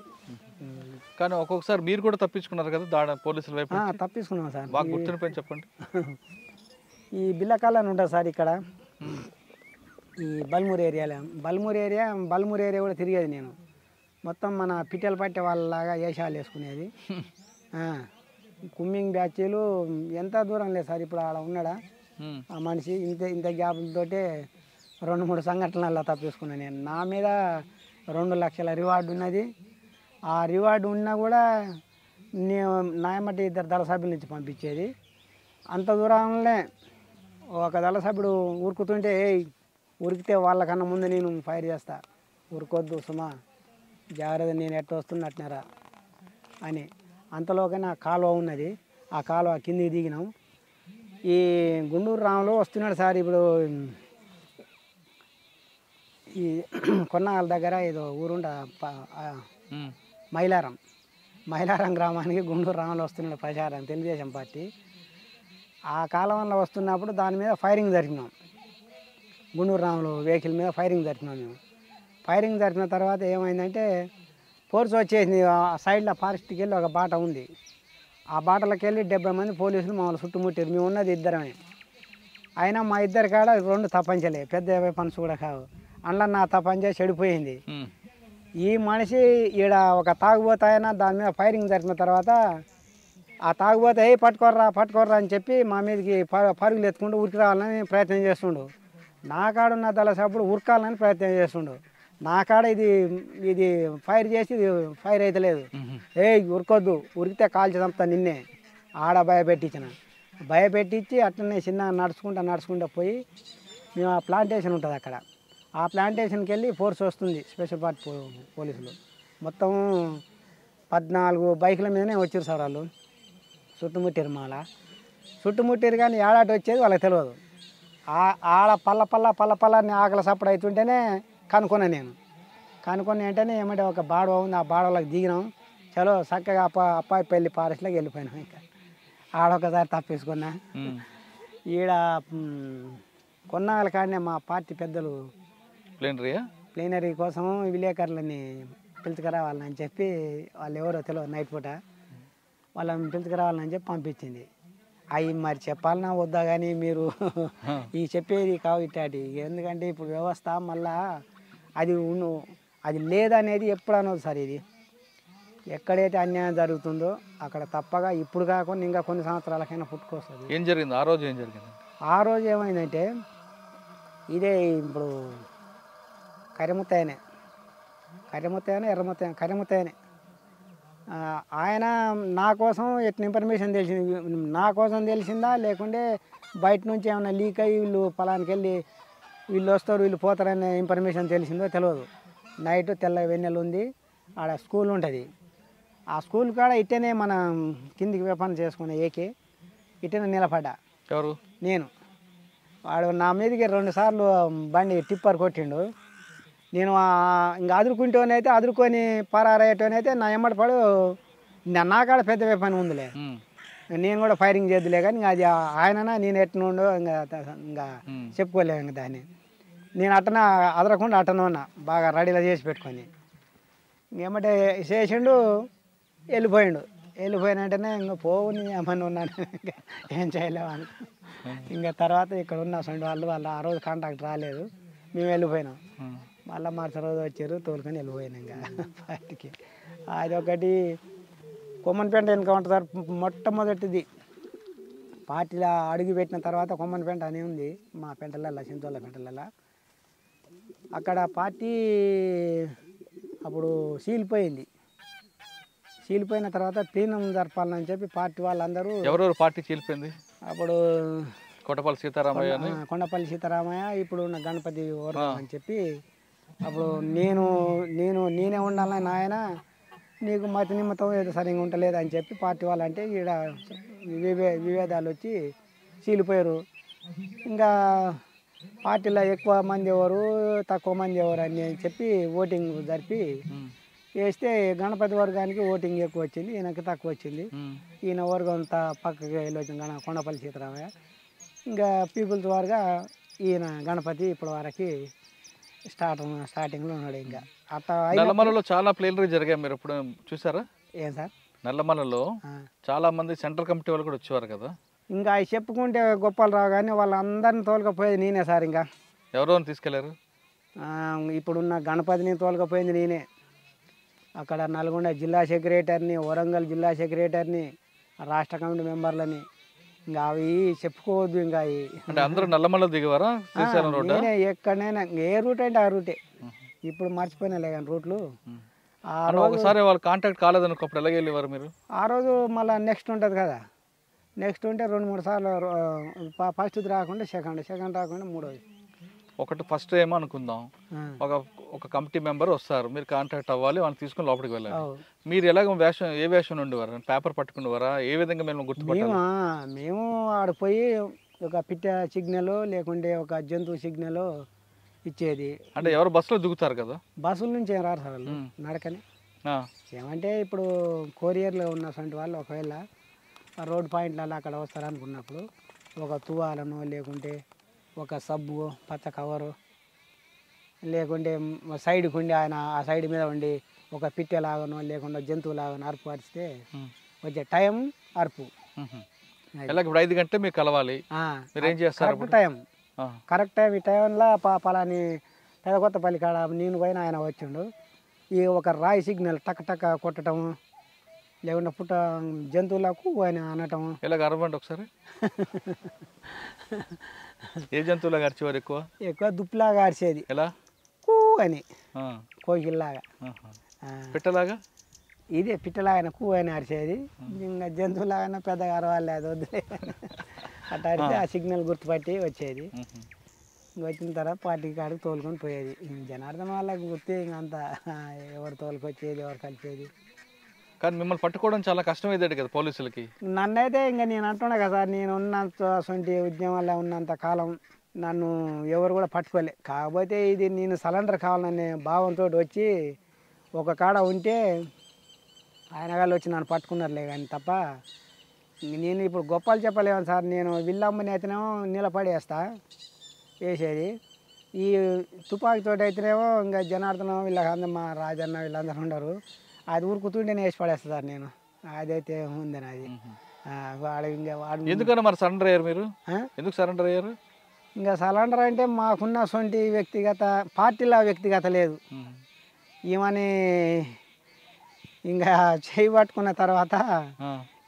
కానీ ఒక్కొక్కసారి మీరు కూడా తప్పించుకున్నారు కదా పోలీసుల వైపు? తప్పించుకున్నాం సార్. బాగా గుర్తుండిపోయింది చెప్పండి. ఈ బిల్లకాలని ఉంటుంది సార్ ఇక్కడ, ఈ బల్మూరు ఏరియాలో. బల్మూరు ఏరియా కూడా తిరిగేది నేను. మొత్తం మన పిట్టెలు పట్టే వాళ్ళలాగా వేషాలు వేసుకునేది. కుమ్మింగ్ బ్యాచీలు ఎంత దూరం లేదు సార్. ఇప్పుడు ఆడ ఉన్నాడా ఆ మనిషి, ఇంత గ్యాపులతోటే 2-3 సంఘటనల్లో తప్పించుకున్నాను నేను. నా మీద 2 లక్షల రివార్డు ఉన్నది. ఆ రివార్డు ఉన్నా కూడా నేను నాయమటి 2 దళ సభ్యుల నుంచి పంపించేది. అంత దూరంలో ఒక దళ సభ్యుడు ఉరుకుతుంటే, ఉరికితే వాళ్ళకన్నా ముందు నేను ఫైర్ చేస్తా, ఉరుకొద్దు సుమా జాగ్రత్త, నేను ఎట్ట వస్తున్నట్టున్నారా అని. అంతలోకైనా కాలువ ఉన్నది, ఆ కాలువ కిందికి దిగినాం. ఈ గుండూరు రాములు వస్తున్నాడు సార్. ఇప్పుడు ఈ కొన్నాళ్ళ దగ్గర ఏదో ఊరుండ ఉమ్. మైలారం గ్రామానికి గుండూరు రాములు వస్తున్నాడు ప్రచారం తెలుగుదేశం పార్టీ. ఆ కాలంలో వస్తున్నప్పుడు దాని మీద ఫైరింగ్ జరిపినాం. గుండూరు రాములు వెహికల్ మీద ఫైరింగ్ జరిపినాం మేము. ఫైరింగ్ జరిపిన తర్వాత ఏమైందంటే ఫోర్స్ వచ్చేసింది. ఆ సైడ్లో ఫారెస్ట్కి వెళ్ళి ఒక బాట ఉంది. ఆ బాటలోకి వెళ్ళి 70 మంది పోలీసులు మమ్మల్ని చుట్టుముట్టారు. మేము ఉన్నది ఇద్దరమే. అయినా మా ఇద్దరి కాడ 2 తప్పంచలే, పెద్ద వెపన్స్ కూడా కావు. అందులో నా తప్పంచే చెడిపోయింది. ఉమ్. ఈ మనిషి ఈడ ఒక తాగుబోతు ఆయన దాని మీద ఫైరింగ్ జరిపిన తర్వాత ఆ తాగుబోతు పట్టుకోర్రా అని చెప్పి మా మీదకి పరుగులు ఎత్తుకుంటూ ఉరికి రావాలని ప్రయత్నం చేస్తుండు. నా కాడ ఉన్న దళసప్పుడు ఉరకాలని ప్రయత్నం చేస్తుండు. నా కాడ ఇది ఫైర్ చేసి ఇది ఫైర్ అవుతలేదు. ఉరకొద్దు, ఉరికితే కాల్చి చంపుతా నిన్నే ఆడ భయపెట్టించి అట్లనే చిన్న నడుచుకుంటా పోయి మేము ఆ ప్లాంటేషన్ ఉంటుంది అక్కడ. ఆ ప్లాంటేషన్కి వెళ్ళి ఫోర్స్ వస్తుంది, స్పెషల్ పార్టీ పోలీసులు. మొత్తం 14 బైకుల మీదనే వచ్చారు సార్ వాళ్ళు. చుట్టుముట్టారు కానీ ఏడాటి వచ్చేది వాళ్ళకి తెలియదు. ఆడ పల్ల ఆకలి సప్పుడు అవుతుంటేనే కనుక్కున్నాను నేను. కనుక్కొని వెంటనే ఏమంటే ఒక బాడవ ఉంది, ఆ బాడవలోకి దిగినాం. చలో చక్కగా అప్పాయి పెళ్ళి ఫారెస్ట్లోకి వెళ్ళిపోయినాం. ఇంకా ఆడొకసారి తప్పేసుకున్నా. ఈడ కొన్నాళ్ళ కాడనే మా పార్టీ పెద్దలు ప్లీనరీ కోసం విలేకరులని పిలుచుకురావాలని చెప్పి వాళ్ళు ఎవరో తెలియదు, నైట్ పూట వాళ్ళని పిలుచుకురావాలని చెప్పి పంపించింది. అవి మరి చెప్పాలన్నా వద్దా కానీ మీరు ఈ చెప్పేది కావు ఇట్లాంటి. ఎందుకంటే ఇప్పుడు వ్యవస్థ మళ్ళా అది లేదనేది ఎప్పుడు అనదు సార్. ఇది ఎక్కడైతే అన్యాయం జరుగుతుందో అక్కడ తప్పగా ఇప్పుడు కాకుండా ఇంకా కొన్ని సంవత్సరాలకైనా పుట్టుకొస్తుంది. ఏం జరిగింది ఆ రోజు? ఆ రోజు ఏమైందంటే ఇదే ఇప్పుడు కరిముత్తయ్యనే కరిముత్తయ్యనే ఆయన నా కోసం ఎట్లా ఇన్ఫర్మేషన్ తెలిసింది, నా కోసం తెలిసిందా లేకుంటే బయట నుంచి ఏమైనా లీక్ అయ్యి వీళ్ళు పొలానికి వెళ్ళి వీళ్ళు వస్తారు వీళ్ళు పోతారనే ఇన్ఫర్మేషన్ తెలిసిందో తెలియదు. నైట్ తెల్ల వెన్నెల ఉంది, ఆడ స్కూల్ ఉంటుంది. ఆ స్కూల్ కాడ ఇట్టనే మన కిందికి వ్యాపారం చేసుకునే ఇట్టనే నిలబడ్డా. ఎవరు? నేను. వాడు నా మీదకి 2 సార్లు బండి టిప్పర్ కొట్టిండు. నేను ఇంకా అదురుకుంటేనైతే అదురుకొని పరారయ్యేటోనైతే నా ఎమ్మటి పడు నా కాడ పెద్ద వ్యాపారం ఉందిలే, నేను కూడా ఫైరింగ్ చేద్దులే. కానీ ఇంకా అది ఆయననా నేను ఎట్నుండో ఇంకా చెప్పుకోలేము. ఇంకా దాన్ని నేను అదరకుండా ఉన్నా బాగా రెడీలో చేసి పెట్టుకొని. ఇంకేమంటే చేసిండు, వెళ్ళిపోయిండు. వెళ్ళిపోయిన వెంటనే ఇంకా పోవుని ఏమని ఉన్నాను, ఇంకా ఏం చేయలేము అని. ఇంకా తర్వాత ఇక్కడ ఉన్న సొంత వాళ్ళు ఆ రోజు కాంటాక్ట్ రాలేదు, మేము వెళ్ళిపోయినాం. మళ్ళీ మరుస రోజు వచ్చారు, తోలుకొని వెళ్ళిపోయినాం ఇంకా పార్టీకి. అది ఒకటి కొమ్మన్పేంట ఎన్కౌంటర్ సార్ మొట్టమొదటిది. పార్టీలో అడుగు పెట్టిన తర్వాత కొమ్మన్పేంట అని ఉంది మా పెంటలల్లో, చింతోళ్ళ పెంటలల్లో. అక్కడ పార్టీ అప్పుడు చీలిపోయిన తర్వాత ప్లీనం జరపాలని చెప్పి పార్టీ వాళ్ళందరూ. ఎవరెవరు పార్టీ చీలిపోయింది? అప్పుడు కొండపల్లి సీతారామయ్య, ఇప్పుడు ఉన్న గణపతి అని చెప్పి. అప్పుడు నేనే ఉండాలని ఆయన, నీకు మతి నిమిత్తం ఏదో సరిగ్గా ఉండలేదు అని చెప్పి పార్టీ వాళ్ళు అంటే ఈడ విభేదాలు వచ్చి చీలిపోయారు. ఇంకా పార్టీలో ఎక్కువ మంది ఎవరు తక్కువ మంది ఎవరు అని చెప్పి ఓటింగ్ జరిపి వేస్తే గణపతి వర్గానికి ఓటింగ్ ఎక్కువ వచ్చింది, ఈయనకి తక్కువ వచ్చింది. ఈయన వర్గం అంతా పక్కకి వెళ్ళి వచ్చింది కొండపల్లి సీతారామయ్య. ఇంకా పీపుల్స్ వారుగా ఈయన గణపతి ఇప్పటి వరకు స్టార్టింగ్లో ఉన్నాడు. ఇంకా అట్లా నల్లమలలో చాలా ప్లేనరీ జరిగాయి, మీరు ఎప్పుడు చూసారా? ఏం సార్, నల్లమలలో చాలా మంది సెంట్రల్ కమిటీ వాళ్ళు కూడా వచ్చేవారు కదా. ఇంకా అవి చెప్పుకుంటే గొప్పలు రావు కానీ వాళ్ళందరినీ తోలుకపోయేది నేనే సార్. ఇంకా ఎవరెవరిని తీసుకెళ్లారు? ఇప్పుడున్న గణపతిని తోలుకపోయింది నేనే. అక్కడ నల్గొండ జిల్లా సెక్రటరీని, వరంగల్ జిల్లా సెక్రటరీని, రాష్ట్ర కమిటీ మెంబర్లని. ఇంకా అవి చెప్పుకోవద్దు. ఇంకా అంటే అందరూ నల్లమల్ల దిగేవారా? నేనే ఎక్కడైనా ఏ రూట్ అంటే ఆ రూటే. ఇప్పుడు మర్చిపోయినాలే కానీ రూట్లు. ఆ రోజు ఒకసారి వాళ్ళు కాంటాక్ట్ కాలేదనుకో ఎలాగ వెళ్ళేవారు మీరు? ఆ రోజు మళ్ళీ నెక్స్ట్ ఉంటుంది కదా, నెక్స్ట్ ఉంటే 2-3 సార్లు ఫస్ట్ రాకుండా సెకండ్ రాకుండా మూడోది. ఒకటి ఫస్ట్ ఏమో అనుకుందాం, ఒక కమిటీ మెంబర్ వస్తారు, మీరు కాంటాక్ట్ అవ్వాలి, వాళ్ళని తీసుకుని లోపలికి వెళ్ళాలి. మీరు ఎలాగ ఏ వేషం ఉండేవారు? పేపర్ పట్టుకునేవారా? ఏ విధంగా మేము గుర్తుపట్టాలి? మేము ఆడిపోయి ఒక పిట్ట సిగ్నల్ లేకుంటే ఒక జంతువు సిగ్నల్ ఇచ్చేది. అంటే ఎవరు బస్సులో దిగుతారు కదా? బస్సుల నుంచి ఏం రారు సార్ వాళ్ళు, నడకని. ఆ, ఏమంటే ఇప్పుడు కొరియర్లో ఉన్నటువంటి వాళ్ళు ఒకవేళ రోడ్ పాయింట్లలో అక్కడ వస్తారనుకున్నప్పుడు ఒక తువాలను లేకుంటే ఒక సబ్బు పచ్చ కవరు లేకుంటే సైడ్కి ఉండి ఆయన ఆ సైడ్ మీద ఉండి ఒక పిట్టెలాగానో లేకుండా జంతువులాగానో అరుపు అరిస్తే వచ్చే టైం అరుపు. ఎలా ఇప్పుడు 5 గంటలు మీకు కలవాలి, మీరు ఏం చేస్తారు? Correct time, correct time. ఈ టైంలో పలాని పెదకొత్తపల్లి కాడ నేను పోయిన ఆయన వచ్చిండు, ఈ ఒక రాయి సిగ్నల్ టక్ టక్ కొట్టడం లేకుండా జంతువులకు ఆయన అనటం. ఎలాగ అరవండి ఒకసారి. ఏ జంతువులాగా అరిచేవారు ఎక్కువ? ఎక్కువ దుప్పులాగా అరిచేది. ఎలా? కూ అని కోకిల్లాగా. పిట్టలాగా? ఇదే పిట్టలాగా కూ అని అరిచేది. ఇంకా జంతువులాగా పెద్దగా అరవాలేదు వద్దులే అట్లా అరిస్తే ఆ సిగ్నల్ గుర్తుపట్టి వచ్చేది. వచ్చిన తర్వాత పార్టీ కాడికి తోలుకొని పోయేది. జనార్దన్ వాళ్ళకి గుర్తే ఇంకంతా ఎవరు తోలుకొచ్చేది ఎవరు కలిపేది. కానీ మిమ్మల్ని పట్టుకోవడం చాలా కష్టమైంది కదా పోలీసులకి? నన్నైతే ఇంకా నేను అంటున్నా కదా సార్, నేను ఉన్నంత అటువంటి ఉద్యమాల్లో ఉన్నంత కాలం నన్ను ఎవరు కూడా పట్టుకోలే. కాకపోతే ఇది నేను సరెండర్ కావాలనే భావంతో వచ్చి ఒక కాడ ఉంటే ఆయన వాళ్ళు వచ్చి నన్ను పట్టుకున్నారులే కానీ తప్ప నేను ఇప్పుడు గొప్పలు చెప్పలేము సార్. నేను విల్లమ్మని అయితేనేమో నిలబడేస్తా వేసేది, ఈ తుపాకీతో అయితేనేమో ఇంకా జనార్దనం వీళ్ళందరూ మా రాజన్న వీళ్ళందరూ ఉండరు, అది ఊరుకుతుంటేనే వేసి పడేస్తా సార్ నేను. అదైతే ఉంది నాది. వాడు ఇంకా వాడు ఎందుకన్నా మరి సరెండర్ అయ్యారు మీరు? ఎందుకు సరెండర్ అయ్యారు? ఇంకా సరెండర్ అంటే మాకున్న సొంటి వ్యక్తిగత పార్టీల వ్యక్తిగత లేదు. ఈమెని ఇంకా చేయి పట్టుకున్న తర్వాత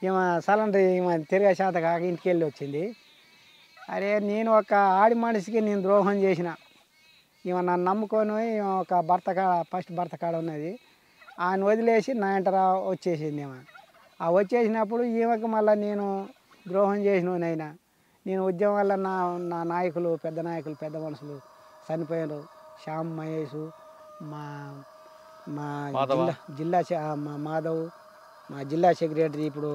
ఈమె సరెండర్ ఈమె తిరిగే శాత కాక ఇంటికి వెళ్ళి వచ్చింది. అరే నేను ఒక ఆడి మనిషికి నేను ద్రోహం చేసిన, ఈమె నన్ను నమ్ముకొని ఒక భర్త కాడ ఫస్ట్ భర్త కాడ ఉన్నది, ఆయన వదిలేసి నా ఎంటరా వచ్చేసింది ఈమె. ఆ వచ్చేసినప్పుడు ఈమెకు మళ్ళీ నేను ద్రోహం చేసినైనా నేను ఉద్యమం వల్ల నా నాయకులు పెద్ద మనుషులు చనిపోయారు. శ్యామ్ మహేష్, మా మా జిల్లా మా మాధవ్, మా జిల్లా సెక్రటరీ ఇప్పుడు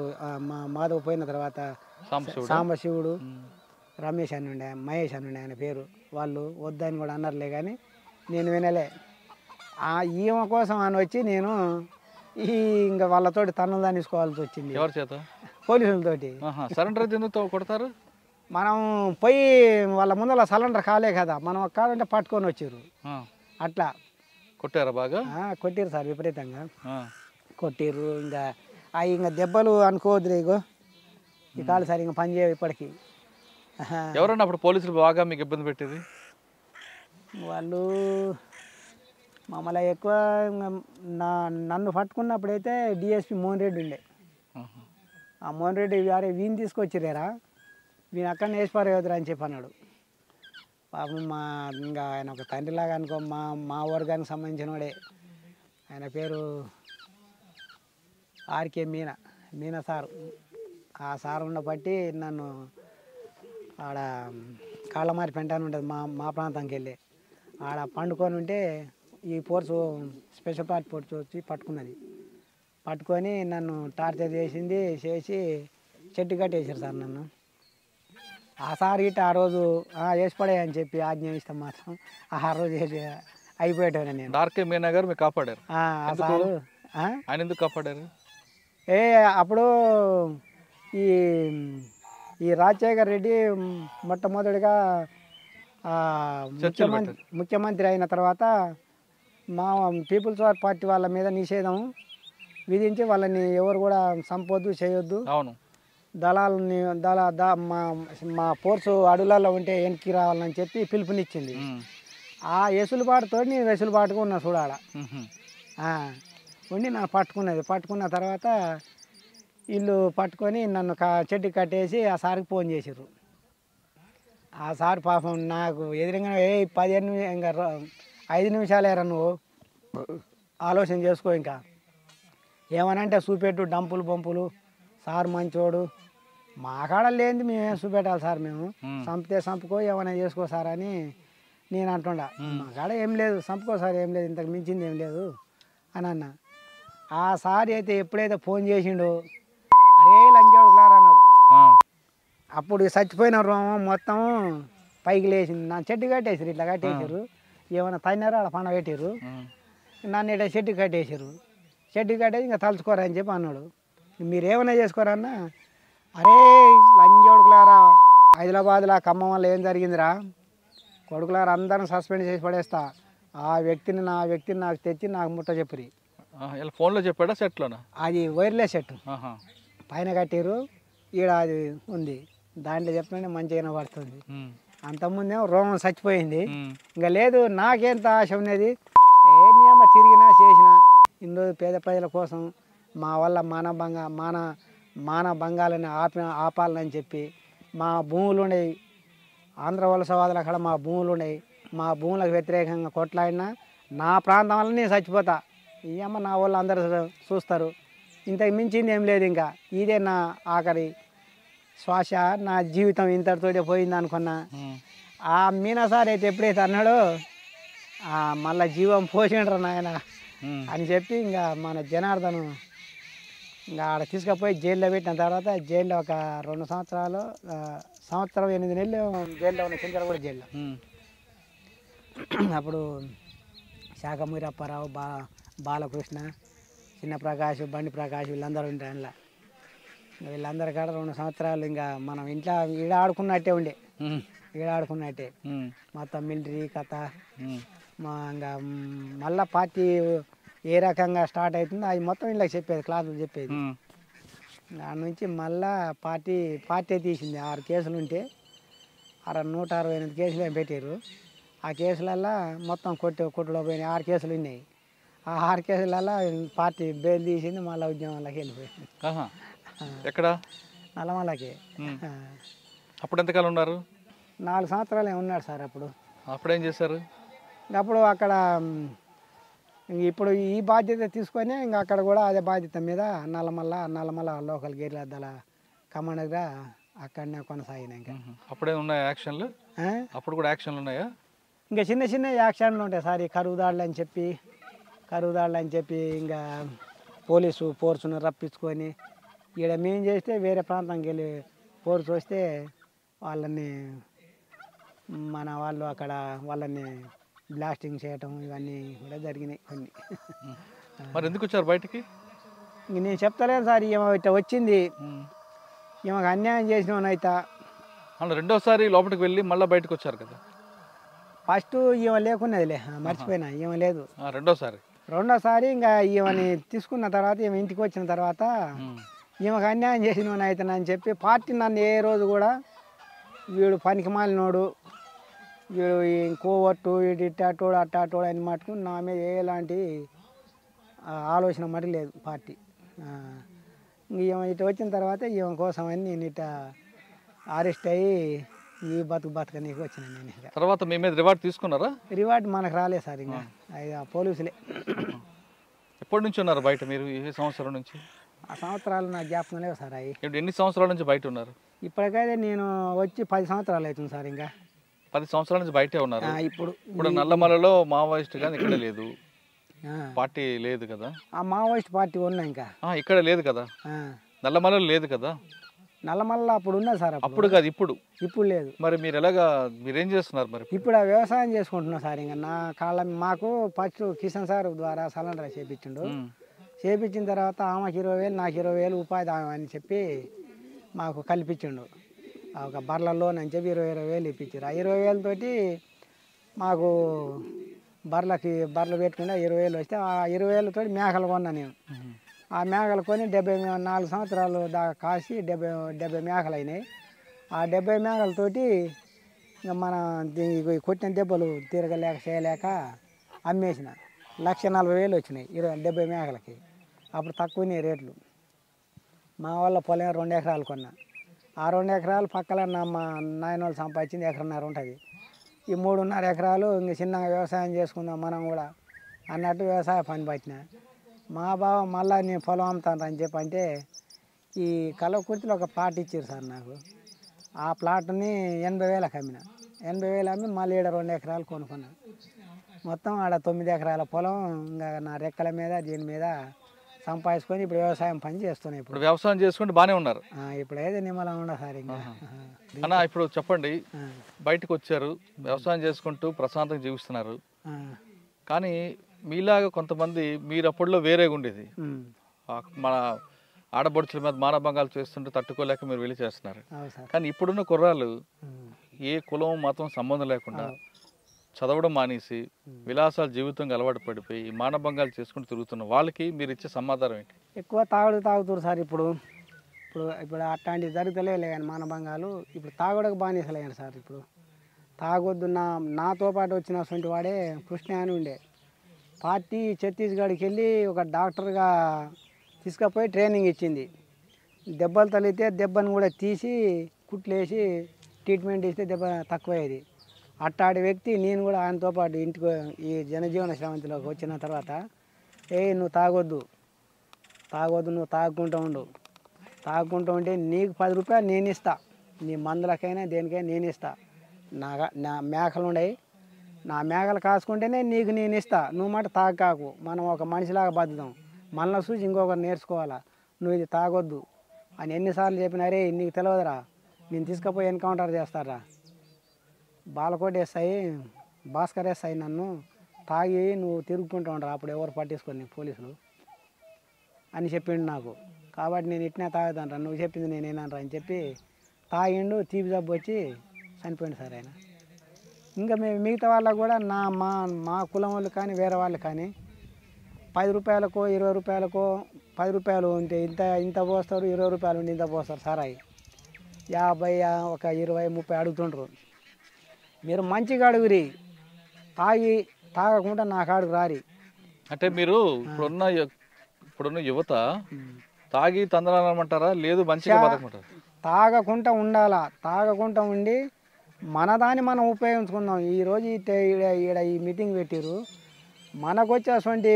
మా మాధవ్ పోయిన తర్వాత సాంబశివుడు, రమేష్ అని ఉండే, మహేష్ అని ఉండే ఆయన పేరు, వాళ్ళు వద్దని కూడా అన్నారులే కానీ నేను వినలే. ఈమె కోసం అని వచ్చి నేను ఇంకా వాళ్ళతోటి తన్నులు తీసుకోవాల్సి వచ్చింది. ఎవరి చేత? పోలీసులతోటి. సరెండర్ ఎందుకు కొడతారు? మనం పోయి వాళ్ళ ముందర సరెండర్ కాలే కదా, మనం కావాలంటే పట్టుకొని వచ్చారు. అట్లా కొట్టారా? బాగా కొట్టిరు సార్, విపరీతంగా కొట్టిర్రు. ఇంకా దెబ్బలు అనుకోవద్దు, ఇగో ఈ కాలు సార్ ఇంకా పని చేయవు ఇప్పటికీ. ఎవరన్నా అప్పుడు పోలీసులు బాగా మీకు ఇబ్బంది పెట్టేది? వాళ్ళు మమ్మల్ని ఎక్కువ నన్ను పట్టుకున్నప్పుడైతే డిఎస్పి మోహన్ రెడ్డి ఉండే. ఆ మోహన్ రెడ్డి అరే వీని తీసుకొచ్చిరేరా, వీని అక్కడ వేసిపారేవద్దురా అని చెప్పి అన్నాడు. పాపం ఇంకా ఆయన ఒక తండ్రిలాగా అనుకో, మా వర్గానికి సంబంధించిన వాడే. ఆయన పేరు ఆర్కే మీనా సారు. ఆ సార్ ఉండబట్టి నన్ను ఆడ కాళ్ళమారి పెంట అని ఉంటుంది మా ప్రాంతానికి వెళ్ళి, ఆడ పండుకొని ఉంటే ఈ ఫోర్సు స్పెషల్ పార్టీ ఫోర్స్ వచ్చి పట్టుకొని నన్ను టార్చర్ చేసి చెట్టు కట్టేసారు సార్ నన్ను. ఆ సార్ గిట్ట ఆ రోజు వేసి పడే అని చెప్పి ఆజ్ఞ ఇస్తాం మాత్రం ఆ రోజు అయిపోయేటోనే నేను. ఆర్కే మీనా గారు మీకు కాపాడారు? ఆ సారు ఆయన ఎందుకు కాపాడారు? అప్పుడు ఈ రాజశేఖర్ రెడ్డి మొట్టమొదటిగా ముఖ్యమంత్రి అయిన తర్వాత మా పీపుల్స్ వార్ పార్టీ వాళ్ళ మీద నిషేధం విధించి వాళ్ళని ఎవరు కూడా సంపొద్దు చేయొద్దు, అవును, దళాలని మా ఫోర్సు అడవులలో ఉంటే వెనక్కి రావాలని చెప్పి పిలుపునిచ్చింది. ఆ వెసులుబాటుతో నేను వెసులుబాటుగా ఉన్నా చూడాల ఉండి నన్ను పట్టుకున్న తర్వాత వీళ్ళు పట్టుకొని నన్ను చెట్టు కట్టేసి ఆ సార్కి ఫోన్ చేసారు. ఆ సార్ పాపం నాకు ఎదురుగా 15 ఇంకా 5 నిమిషాలేరా నువ్వు ఆలోచన చేసుకో, ఇంకా ఏమనంటే చూపెట్టు డంపులు పంపులు, సార్ మంచోడు, మా కాడ లేనిది మేమేం చూపెట్టాలి సార్, మేము చంపితే చంపుకో ఏమైనా చేసుకో సార్ అని నేను అంటుండా. మా కాడ ఏం లేదు, చంపుకో సార్, ఏం లేదు, ఇంతకు మించింది ఏం లేదు అని అన్న. ఆ సార్ అయితే ఎప్పుడైతే ఫోన్ చేసిండో అరే లంచాడు క్లార్ అన్నాడు. అప్పుడు చచ్చిపోయిన రోమం మొత్తం పైకి లేచింది, నా చెట్టు కట్టేసారు, ఇట్లా కట్టేసారు. ఏమైనా తన్నారో ఆడ పండ పెట్టారు. నన్ను ఇట చెట్టు కట్టేసారు. చెట్టు కట్టేసి ఇంకా తలుచుకోరా అని చెప్పి అన్నాడు. మీరు ఏమైనా చేసుకోరన్నా, అరే లంజోడుకులారా హైదరాబాద్లో ఖమ్మం వల్ల ఏం జరిగిందిరా, కొడుకులారా అందరం సస్పెండ్ చేసి పడేస్తా, ఆ వ్యక్తిని నాకు తెచ్చి నాకు ముట్ట చెప్పురి. ఇలా ఫోన్లో చెప్పాడా సెట్లోనా? అది వైర్లెస్ సెట్ పైన కట్టారు, ఈడ అది ఉంది, దాంట్లో చెప్పిన మంచిగా పడుతుంది. అంతకుముందేమో రోమం చచ్చిపోయింది. ఇంకా లేదు నాకేంత ఆశ ఉన్నది, ఏ నియమ తిరిగినా చేసినా ఇన్ని పేద ప్రజల కోసం మా వల్ల మాన భంగాలని ఆపాలని చెప్పి మా భూములు ఉన్నాయి, ఆంధ్ర వలసవాదులు అక్కడ మా భూములు ఉన్నాయి, మా భూములకు వ్యతిరేకంగా కొట్లాడినా నా ప్రాంతం వల్ల నేను చచ్చిపోతా, ఈ అమ్మ నా వాళ్ళు అందరూ చూస్తారు, ఇంతకు మించింది ఏం లేదు, ఇంకా ఇదే నా ఆఖరి శ్వాస, నా జీవితం ఇంతటితోటే పోయింది అనుకున్నా. ఆ మీనా సార్ అయితే ఎప్పుడైతే అన్నాడో మళ్ళీ జీవం పోసిండ్రు నాయన అని చెప్పి ఇంకా మన జనార్దను ఇంకా ఆడ తీసుకుపోయి జైల్లో పెట్టిన తర్వాత జైల్లో ఒక 2 సంవత్సరాలు, సంవత్సరం 8 నెలలు జైల్లో ఉన్న చింతలు కూడా జైల్లో. అప్పుడు శాఖమూరి అప్పారావు, బాలకృష్ణ, చిన్న ప్రకాష్, బండి ప్రకాష్ వీళ్ళందరూ ఉంటారు. అందులో వీళ్ళందరి కాడ 2 సంవత్సరాలు ఇంకా మనం ఇంట్లో ఈడ ఆడుకున్నట్టే ఉండే, ఈడ ఆడుకున్నట్టే మొత్తం మిలిటరీ కథ. ఇంకా మళ్ళీ పార్టీ ఏ రకంగా స్టార్ట్ అవుతుందో అది మొత్తం ఇలా చెప్పేది, క్లాసులు చెప్పేది. దాని నుంచి మళ్ళా పార్టీ తీసింది. 6 కేసులు ఉంటే 168 కేసులు ఏం పెట్టారు. ఆ కేసులల్లో మొత్తం కొట్టులో పోయినాయి. 6 కేసులు ఉన్నాయి. ఆ 6 కేసులల్లో పార్టీ బెయిల్ తీసింది, మళ్ళీ ఉద్యమంలోకి వెళ్ళిపోయింది. ఎక్కడ? నల్లమల్లకి. అప్పుడు ఎంతకాలం ఉన్నారు? 4 సంవత్సరాలు ఉన్నాడు సార్. అప్పుడేం చేశారు? అప్పుడు అక్కడ ఇప్పుడు ఈ బాధ్యత తీసుకొని ఇంకా అక్కడ కూడా అదే బాధ్యత మీద నల్లమల్ల లోకల్ గేర్లద్దాల కమాండర్గా అక్కడనే కొనసాగిన. ఇంకా అప్పుడే ఉన్నాయా యాక్షన్లు? అప్పుడు కూడా యాక్షన్లు ఉన్నాయా? ఇంకా చిన్న యాక్షన్లు ఉంటాయి సార్. ఈ కరువు దాడులు అని చెప్పి ఇంకా పోలీసు ఫోర్సును రప్పించుకొని ఈడ మేము చేస్తే వేరే ప్రాంతానికి వెళ్ళి ఫోర్స్ వస్తే వాళ్ళని వాళ్ళు అక్కడ వాళ్ళని బ్లాస్టింగ్ చేయటం ఇవన్నీ కూడా జరిగినాయి కొన్ని. మరి ఎందుకు వచ్చారు బయటికి? ఇంక నేను చెప్తలేను సార్, ఈమె ఇట్లా వచ్చింది, ఈమెకు అన్యాయం చేసినవనైతే. అలా రెండోసారి లోపలికి వెళ్ళి మళ్ళీ బయటకు వచ్చారు కదా? ఫస్ట్ ఈమె లేకున్నదిలే, మర్చిపోయినా, ఈమె లేదు. రెండోసారి ఇంకా ఈమెని తీసుకున్న తర్వాత, ఈమె ఇంటికి వచ్చిన తర్వాత ఈమెకు అన్యాయం చేసినవనైతే అని చెప్పి పార్టీ నన్ను ఏ రోజు కూడా వీడు పనికి మాలినోడు, వీడు కోవట్టు, వీడు ఇట్టాటోడు అట్టాటోడు అని మటుకు నా మీద ఎలాంటి ఆలోచన మటు లేదు పార్టీ. ఈమె ఇటు వచ్చిన తర్వాత ఈమె కోసం అని నేను ఇట్లా అరెస్ట్ అయ్యి ఈ బతుక నీకు వచ్చిన నేను. తర్వాత మీ మీద రివార్డ్ తీసుకున్నారా? రివార్డ్ మనకు రాలేదు సార్, ఇంకా పోలీసులే. ఎప్పటి నుంచి ఉన్నారు బయట మీరు? ఏ సంవత్సరం నుంచి? ఆ సంవత్సరాలు నా జ్ఞాపకం లేవు సార్. ఎన్ని సంవత్సరాల నుంచి బయట ఉన్నారు? ఇప్పటికైతే నేను వచ్చి 10 సంవత్సరాలు అవుతుంది సార్. ఇంకా 10 సంవత్సరాల నుంచి బయటే ఉన్నారు. ఇప్పుడు నల్లమల్లలో మావోయిస్ట్ కానీ ఇక్కడ లేదు, పార్టీ లేదు కదా? ఆ మావోయిస్ట్ పార్టీ ఉన్నా ఇంకా ఇక్కడ లేదు కదా, నల్లమల్లలో లేదు కదా? నల్లమల్ల అప్పుడు ఉన్నది సార్. అప్పుడు కాదు, ఇప్పుడు లేదు. మరి మీరేం చేస్తున్నారు మరి? ఇప్పుడు ఆ వ్యవసాయం చేసుకుంటున్నా సార్. ఇంకా నా మాకు ఫస్ట్ కిషన్ సార్ ద్వారా సలెండర్ చేపించిన తర్వాత ఆమెకు 20,000 నాకు 20,000 ఉపాధి అని చెప్పి మాకు కల్పించిండు. ఒక బర్ల లోన్ అని చెప్పి 20,000 ఇప్పించారు. ఆ 20,000 తోటి మాకు బర్రెలు పెట్టుకుంటే 20,000 వస్తే ఆ 20,000 తోటి మేకలు కొన్నా నేను. ఆ మేకలు కొని 4 సంవత్సరాలు దాకా కాసి 70 మేకలు అయినాయి. ఆ 70 మేకలతోటి ఇంకా మన కొట్టిన దెబ్బలు తిరగలేక చేయలేక అమ్మేసిన. 1,40,000 వచ్చినాయి 70 మేకలకి. అప్పుడు తక్కువనే రేట్లు. మా వాళ్ళ పొలం 2 ఎకరాలు కొన్నా. ఆ 2 ఎకరాలు పక్కన మా నాయన వాళ్ళు సంపాదించింది 1.5 ఎకరం ఉంటుంది. ఈ 3.5 ఎకరాలు ఇంక చిన్నగా వ్యవసాయం చేసుకుందాం మనం కూడా అన్నట్టు వ్యవసాయ పని పట్టిన. మా బావ మళ్ళీ నేను పొలం అమ్ముతాను అని చెప్పి అంటే ఈ కలవకుర్తిలో ఒక ప్లాట్ ఇచ్చారు సార్ నాకు. ఆ ప్లాట్ని 80,000కి అమ్మిన. 80,000 అమ్మి మళ్ళీ 2 ఎకరాలు కొనుక్కున్నాను. మొత్తం ఆడ 9 ఎకరాల పొలం ఇంకా నా రెక్కల మీద దీని మీద సంపాదించుకొని ఇప్పుడు వ్యవసాయం పని చేస్తున్నాయి. ఇప్పుడు వ్యవసాయం చేసుకుంటే బాగానే ఉన్నారు. ఇప్పుడు ఏదో నిమ్మలం ఉండదు సార్. ఇంకా అన్న ఇప్పుడు చెప్పండి, బయటకు వచ్చారు, వ్యవసాయం చేసుకుంటూ ప్రశాంతంగా జీవిస్తున్నారు, ఆ. కానీ మీలాగా కొంతమంది మీరు అప్పట్లో వేరేగా ఉండేది. మన ఆడబడుచుల మీద మానభంగాలు చేస్తుంటే తట్టుకోలేక మీరు వెళ్ళి చేస్తున్నారు. అవును సార్. కానీ ఇప్పుడున్న కుర్రాళ్ళు ఉమ్. ఏ కులం మతం సంబంధం లేకుండా చదవడం మానేసి విలాసాల జీవితంగా అలవాటు పడిపోయి ఈ మానభంగాలు చేసుకుంటూ తిరుగుతున్న వాళ్ళకి మీరు ఇచ్చే సమాధానం ఏంటి? ఎక్కువ తాగుతున్నారు సార్. ఇప్పుడు ఇప్పుడు ఇప్పుడు అట్లాంటివి జరుగుతలేలే కానీ మానభంగాలు ఇప్పుడు తాగుడకు బానిసలేను సార్. ఇప్పుడు తాగొద్దు. నాతో పాటు వచ్చినటువంటి వాడే కృష్ణ అని ఉండే పార్టీ ఛత్తీస్గఢ్కి వెళ్ళి ఒక డాక్టర్గా తీసుకుపోయి ట్రైనింగ్ ఇచ్చింది. దెబ్బలు తగిలితే దెబ్బను కూడా తీసి కుట్లేసి ట్రీట్మెంట్ ఇస్తే దెబ్బ తక్కువయ్యేది. అట్టాడి వ్యక్తి నేను కూడా ఆయనతో పాటు ఇంటికి ఈ జనజీవన శ్రవంతిలోకి వచ్చిన తర్వాత నువ్వు తాగొద్దు, నువ్వు తాగుకుంటూ ఉంటే నీకు 10 రూపాయలు నేను ఇస్తా, నీ మందులకైనా దేనికైనా నేను ఇస్తా. నా మేకలు ఉన్నాయి, నా మేకలు కాసుకుంటేనే నీకు నేను ఇస్తా. నువ్వు మాట తాగకాకు, మనం ఒక మనిషిలాగా బతుకుదాం, మనలో చూసి ఇంకొకరు నేర్చుకోవాలా, నువ్వు ఇది తాగొద్దు అని ఎన్నిసార్లు చెప్పినారే. నీకు తెలియదురా, నేను తీసుకుపోయి ఎన్కౌంటర్ చేస్తారా, బాలకోట వేస్తాయి, భాస్కర్ వేస్తాయి, నన్ను తాగి నువ్వు తిరుగుకుంటూ ఉండరా, అప్పుడు ఎవరు పట్టించుకొని పోలీసులు అని చెప్పిండు నాకు. కాబట్టి నేను ఇట్నే తాగుతాను రా, నువ్వు చెప్పింది నేనేనరా అని చెప్పి తాగిండు. తీపి జబ్బు వచ్చి చనిపోయింది సార్ ఆయన. ఇంకా మిగతా వాళ్ళకు కూడా మా కులం వాళ్ళు కానీ వేరే వాళ్ళు కానీ 10 రూపాయలకో 20 రూపాయలకో 10 రూపాయలు ఉంటే ఇంత పోస్తారు, 20 రూపాయలు ఉంటే ఇంత పోస్తారు సారాయి. 50 ఒక 20 30 అడుగుతుండ్రు. మీరు మంచిగా అడుగురి, తాగకుండా నా కాడుకు రారి. అంటే మీరు ఇప్పుడున్న యువత తాగి తందనాలంటారా, లేదు మంచిగా బతకమంటారా? తాగకుండా ఉండాలా, తాగకుండా ఉండి మన దాన్ని మనం ఉపయోగించుకుందాం. ఈరోజు ఈడ ఈ మీటింగ్ పెట్టిరు, మనకు వచ్చేటువంటి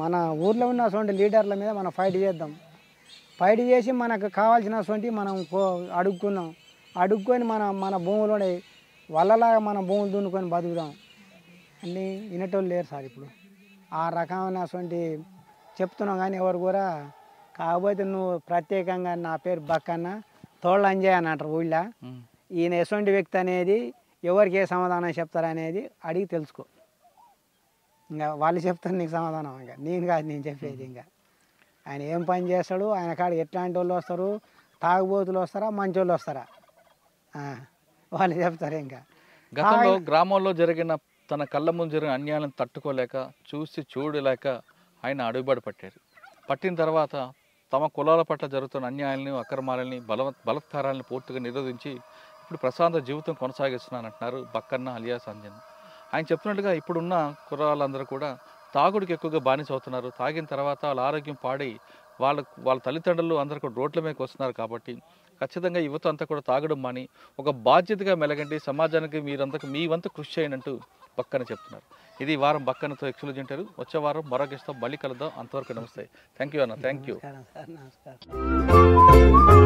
మన ఊర్లో ఉన్నటువంటి లీడర్ల మీద మనం ఫైట్ చేద్దాం. ఫైట్ చేసి మనకు కావాల్సినటువంటి మనం అడుక్కొని మన భూములు వాళ్ళలాగా మన భూములు దున్నుకొని బతుకుదాం అన్నీ వినేటోళ్ళు లేరు సార్ ఇప్పుడు. ఆ రకమైనటువంటి చెప్తున్నాం కానీ ఎవరు కూడా. కాకపోతే నువ్వు ప్రత్యేకంగా నా పేరు బక్కన్న తోళ్ళ అంజయ్ అని అంటారు ఊళ్ళో. ఈయన ఎటువంటి వ్యక్తి అనేది ఎవరికి ఏ సమాధానం చెప్తారనేది అడిగి తెలుసుకో. ఇంకా వాళ్ళు చెప్తారు నీకు సమాధానం, ఇంకా నేను కాదు నేను చెప్పేది. ఇంకా ఆయన ఏం పని చేస్తాడు, ఆయన కాడ ఎట్లాంటి వాళ్ళు వస్తారు, తాగుబోతులు వస్తారా మంచి వాళ్ళు వస్తారా వాళ్ళు చెప్తారు. ఇంకా గతంలో గ్రామంలో జరిగిన తన కళ్ళ ముందు జరిగిన అన్యాయాలను తట్టుకోలేక చూడలేక ఆయన అడుగుబాటు పట్టారు. పట్టిన తర్వాత తమ కులాల పట్ల జరుగుతున్న అన్యాయాలను అక్రమాలని బలత్కారాలను పూర్తిగా నిరోధించి ఇప్పుడు ప్రశాంత జీవితం కొనసాగిస్తున్నానంటున్నారు బక్కన్న అలియాస్ అంజన్. ఆయన చెప్పినట్టుగా ఇప్పుడున్న కుర్రాళ్ళందరూ కూడా తాగుడికి ఎక్కువగా బానిస అవుతున్నారు. తాగిన తర్వాత వాళ్ళ ఆరోగ్యం పాడై వాళ్ళ తల్లిదండ్రులు అందరూ కూడా రోడ్ల మీదకి వస్తున్నారు. కాబట్టి ఖచ్చితంగా యువత అంతా కూడా తాగడం మాని ఒక బాధ్యతగా మెలగండి, సమాజానికి మీ వంతు కృషి చేయనంటూ బక్కన చెప్తున్నారు. ఇది వారం బక్కనతో ఎక్స్క్లూజివ్ ఇంటర్వ్యూ. వచ్చే వారం మరొక ఇస్తాం, మళ్ళీ కలుద్దాం. అంతవరకు నమస్తే. థ్యాంక్ యూ అన్న. Thank you. నమస్కారం సార్. నమస్కారం.